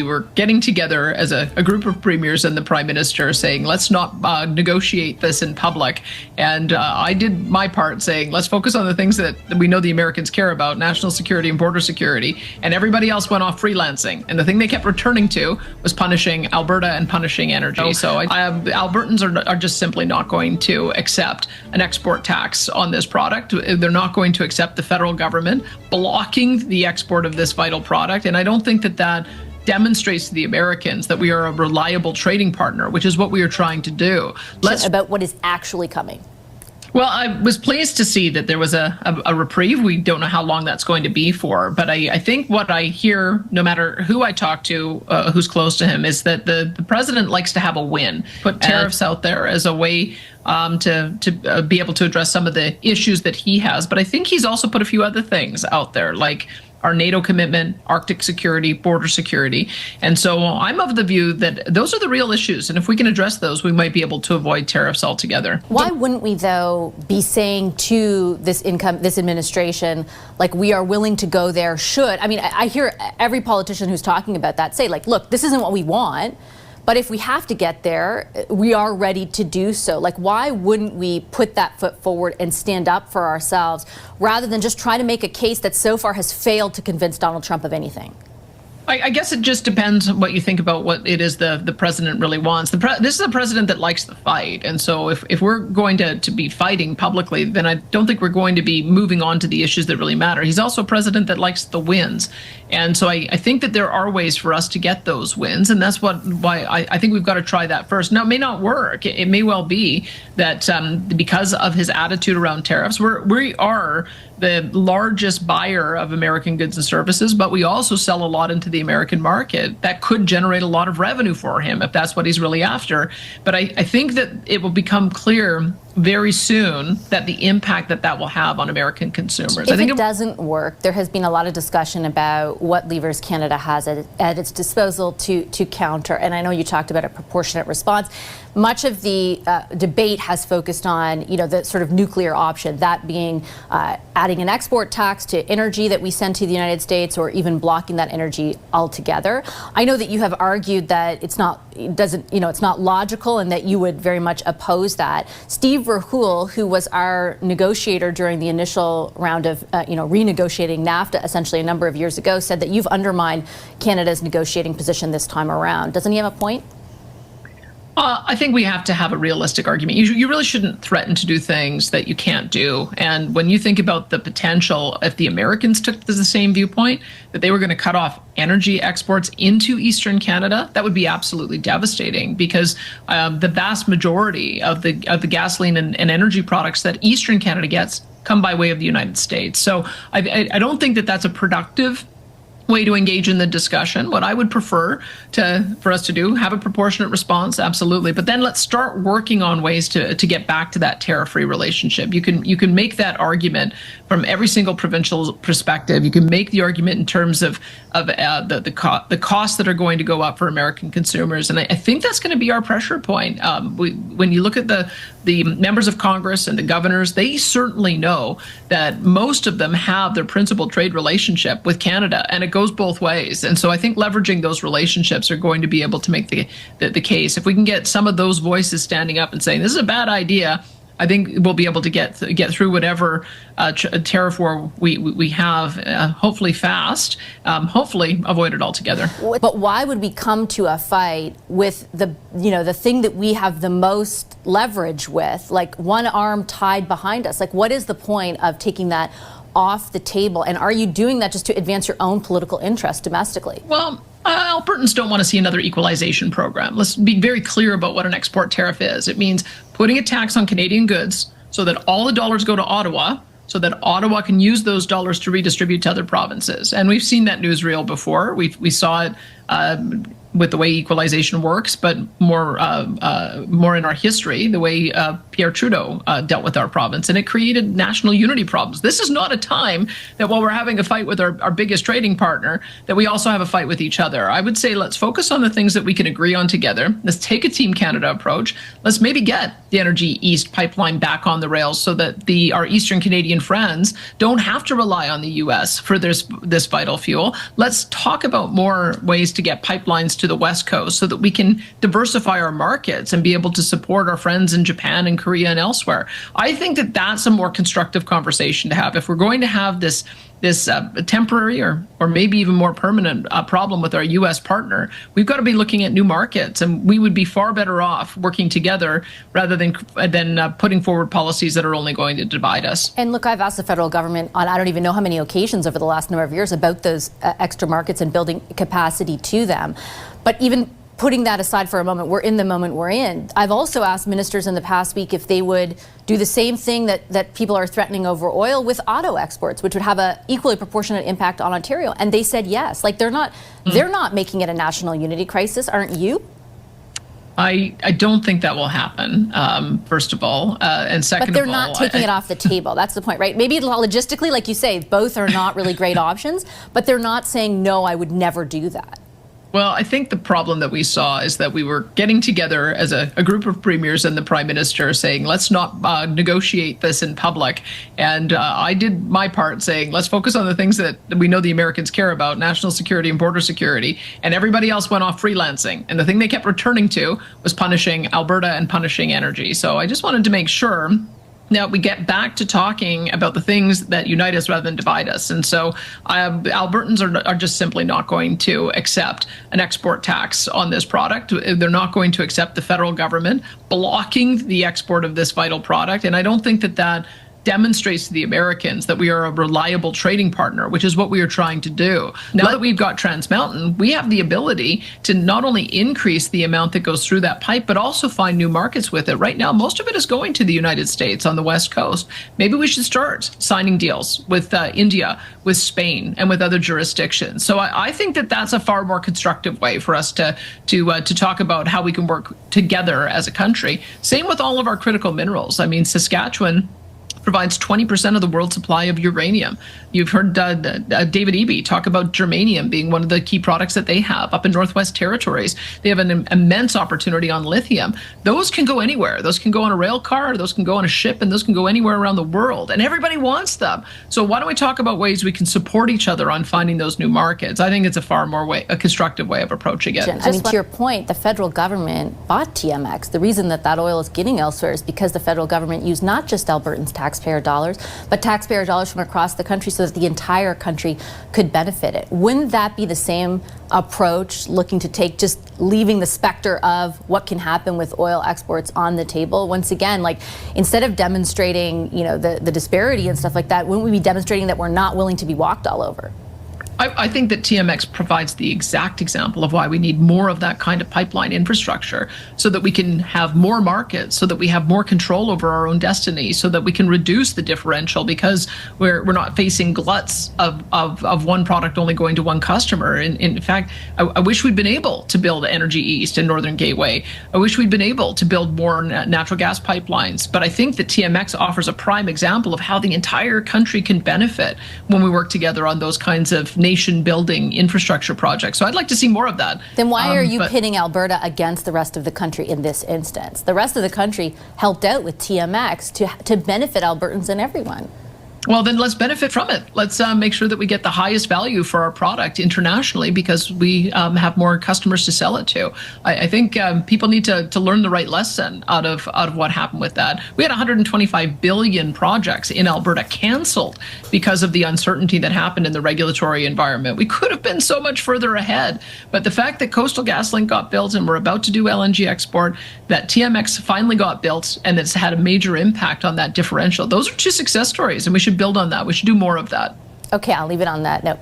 We were getting together as a group of premiers and the Prime Minister saying, let's not negotiate this in public. And I did my part saying, let's focus on the things that we know the Americans care about, national security and border security. And everybody else went off freelancing. And the thing they kept returning to was punishing Alberta and punishing energy. So Albertans are just simply not going to accept an export tax on this product. They're not going to accept the federal government blocking the export of this vital product. And I don't think that demonstrates to the Americans that we are a reliable trading partner, which is what we are trying to do. About what is actually coming. Well, I was pleased to see that there was a reprieve. We don't know how long that's going to be for, but I think what I hear, no matter who I talk to, who's close to him, is that the president likes to have a win, put tariffs out there as a way to be able to address some of the issues that he has. But I think he's also put a few other things out there, like our NATO commitment, Arctic security, border security. And so I'm of the view that those are the real issues. And if we can address those, we might be able to avoid tariffs altogether. Why wouldn't we, though, be saying to this administration, like, we are willing to go there should? I mean, I hear every politician who's talking about that say, like, look, this isn't what we want, but if we have to get there, we are ready to do so. Like, why wouldn't we put that foot forward and stand up for ourselves rather than just try to make a case that so far has failed to convince Donald Trump of anything? I guess it just depends on what you think about what it is the president really wants. This is a president that likes the fight. And so if we're going to be fighting publicly, then I don't think we're going to be moving on to the issues that really matter. He's also a president that likes the wins. And so I think that there are ways for us to get those wins. And that's why I think we've got to try that first. Now, it may not work. It may well be that because of his attitude around tariffs, we are the largest buyer of American goods and services, but we also sell a lot into the American market. That could generate a lot of revenue for him if that's what he's really after. But I think that it will become clear very soon that the impact that will have on American consumers. If it doesn't work, there has been a lot of discussion about what levers Canada has at its disposal to counter. And I know you talked about a proportionate response. Much of the debate has focused on, the sort of nuclear option, that being adding an export tax to energy that we send to the United States, or even blocking that energy altogether. I know that you have argued that it's not logical, and that you would very much oppose that. Steve Verhoeven, who was our negotiator during the initial round of renegotiating NAFTA essentially a number of years ago, said that you've undermined Canada's negotiating position this time around. Doesn't he have a point? I think we have to have a realistic argument. You really shouldn't threaten to do things that you can't do. And when you think about the potential, if the Americans took the same viewpoint, that they were going to cut off energy exports into Eastern Canada, that would be absolutely devastating, because the vast majority of the gasoline and energy products that Eastern Canada gets come by way of the United States. So I don't think that that's a productive way to engage in the discussion. What I would prefer for us to do, have a proportionate response, absolutely, but then let's start working on ways to get back to that tariff-free relationship. You can make that argument from every single provincial perspective. You can make the argument in terms of the costs that are going to go up for American consumers, and I think that's going to be our pressure point. When you look at the members of Congress and the governors, they certainly know that most of them have their principal trade relationship with Canada, and it goes both ways. And so I think leveraging those relationships are going to be able to make the case. If we can get some of those voices standing up and saying this is a bad idea, I think we'll be able to get through whatever tariff war we have, hopefully fast, hopefully avoid it altogether. But why would we come to a fight with the thing that we have the most leverage with, like one arm tied behind us? Like, what is the point of taking that off the table? And are you doing that just to advance your own political interest domestically? Well, Albertans don't want to see another equalization program. Let's be very clear about what an export tariff is. It means putting a tax on Canadian goods so that all the dollars go to Ottawa, so that Ottawa can use those dollars to redistribute to other provinces. And we've seen that newsreel before. We saw it with the way equalization works, but more in our history, the way Pierre Trudeau dealt with our province, and it created national unity problems. This is not a time that while we're having a fight with our biggest trading partner, that we also have a fight with each other. I would say let's focus on the things that we can agree on together. Let's take a Team Canada approach. Let's maybe get the Energy East pipeline back on the rails so that our Eastern Canadian friends don't have to rely on the U.S. for this vital fuel. Let's talk about more ways to get pipelines to the West Coast so that we can diversify our markets and be able to support our friends in Japan and Korea and elsewhere. I think that that's a more constructive conversation to have. If we're going to have this temporary or maybe even more permanent problem with our U.S. partner, we've got to be looking at new markets, and we would be far better off working together rather than putting forward policies that are only going to divide us. And look, I've asked the federal government on I don't even know how many occasions over the last number of years about those extra markets and building capacity to them. But even putting that aside for a moment, we're in the moment we're in. I've also asked ministers in the past week if they would do the same thing that people are threatening over oil with auto exports, which would have a equally proportionate impact on Ontario. And they said yes. Like they're not making it a national unity crisis, aren't you? I don't think that will happen, first of all. And second of all, but they're not taking it off the table. That's the point, right? Maybe logistically, like you say, both are not really great options, but they're not saying, no, I would never do that. Well, I think the problem that we saw is that we were getting together as a group of premiers and the Prime Minister saying, let's not negotiate this in public. And I did my part saying, let's focus on the things that we know the Americans care about, national security and border security. And everybody else went off freelancing. And the thing they kept returning to was punishing Alberta and punishing energy. So I just wanted to make sure now we get back to talking about the things that unite us rather than divide us. And so Albertans are just simply not going to accept an export tax on this product. They're not going to accept the federal government blocking the export of this vital product. And I don't think that demonstrates to the Americans that we are a reliable trading partner, which is what we are trying to do. Now that we've got Trans Mountain, we have the ability to not only increase the amount that goes through that pipe, but also find new markets with it. Right now, most of it is going to the United States on the West Coast. Maybe we should start signing deals with India, with Spain, and with other jurisdictions. So I think that that's a far more constructive way for us to talk about how we can work together as a country. Same with all of our critical minerals. I mean, Saskatchewan provides 20% of the world's supply of uranium. You've heard David Eby talk about germanium being one of the key products that they have up in Northwest Territories. They have an immense opportunity on lithium. Those can go anywhere. Those can go on a rail car, those can go on a ship, and those can go anywhere around the world. And everybody wants them. So why don't we talk about ways we can support each other on finding those new markets? I think it's a far more a constructive way of approaching it. I mean, to your point, the federal government bought TMX. The reason that oil is getting elsewhere is because the federal government used not just Albertans' taxpayer dollars, but taxpayer dollars from across the country so that the entire country could benefit it. Wouldn't that be the same approach, looking to take, just leaving the specter of what can happen with oil exports on the table? Once again, like, instead of demonstrating, you know, the disparity and stuff like that, wouldn't we be demonstrating that we're not willing to be walked all over? I think that TMX provides the exact example of why we need more of that kind of pipeline infrastructure, so that we can have more markets, so that we have more control over our own destiny, so that we can reduce the differential, because we're not facing gluts of one product only going to one customer. In fact, I wish we'd been able to build Energy East and Northern Gateway. I wish we'd been able to build more natural gas pipelines. But I think that TMX offers a prime example of how the entire country can benefit when we work together on those kinds of nation-building infrastructure projects. So I'd like to see more of that. Then why are you pitting Alberta against the rest of the country in this instance? The rest of the country helped out with TMX to benefit Albertans and everyone. Well, then let's benefit from it. Let's make sure that we get the highest value for our product internationally, because we have more customers to sell it to. I think people need to learn the right lesson out of what happened with that. We had 125 billion projects in Alberta canceled because of the uncertainty that happened in the regulatory environment. We could have been so much further ahead. But the fact that Coastal GasLink got built and we're about to do LNG export, that TMX finally got built, and it's had a major impact on that differential. Those are two success stories, and we should build on that. We should do more of that. Okay, I'll leave it on that note.